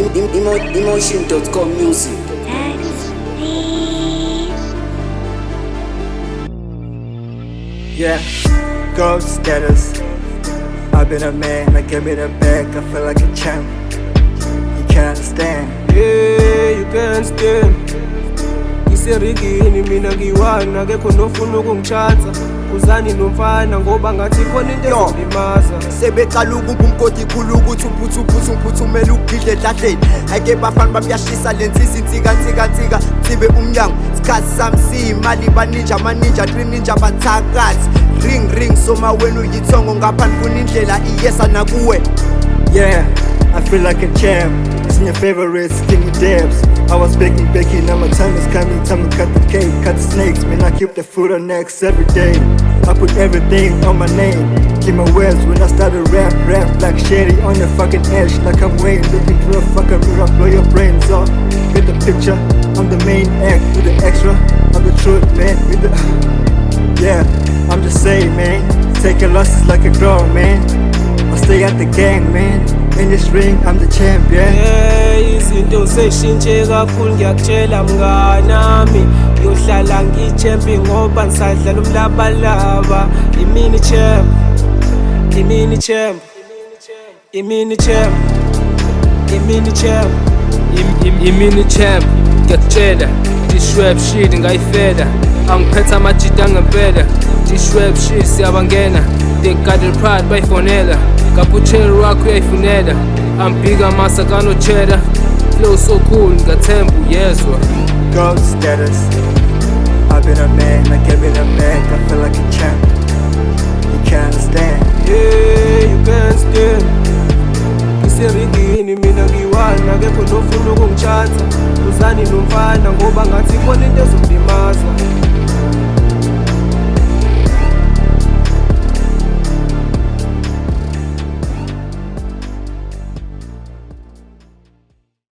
Emotion.com music. Yeah, gold status. I've been a man, I give it a bag, I feel like a champ. You can't stand. Yeah, you can't stand. Ngiserigini mina ngiwana akekho nofuna ukungitshatha. Kuzani nomfana ngoba ngathi khona into ezondimaza. Sebecala ukuba umkoti khulu ukuthi uphuthumela ukugidle edladleni. Ake bafana bamyashisa lensisi insika Tibe umnyango isikhathi sami siyimali baninja amaninja three ninja bathakathi. Ring soma wena uyithongo ngaphandle kunindlela iyesa nakuwe. Yeah, I feel like a champ. It's in your favorite skinny dabs. I was baking, now my time is coming. Time to cut the cake, cut the snakes. Man, I keep the food on next every day. I put everything on my name. Keep my words when I start to rap like Shady on the fucking edge. Like I'm Wayne, looking through a fucking mirror, blow your brains off. Get the picture, I'm the main act. With the extra, I'm the truth, man. With the yeah, I'm just saying, man. Taking losses like a grown man. I stay at the gang, man. In this ring, I'm the champion. Yeah, izinto seshintshe kakhulu ngiyakutshela mnganami. Yohlala ngichampi ngoba ngisadlala umlabalaba. Imini champ, imini champ, imini champ, imini champ, imini champ. Ngiyakutshela, this rap shit ngayifela. Angiphethe amajita ngempela. This rap shit siyabangena. They got the pride bayifonela. Kapuchero wakho uyayifunela. I'm big amasa kano cheddar. Flow so cool ngathemba uyezwa. Gold status. I've been a man, I give it a bag, I feel like a champ. You can't stand. Yeah, you can't stand. Ngiserigini mina ngiwana akekho nofuna ukungitshatha. Kuzani nomfana ngoba ngathi khona into ezondimaza.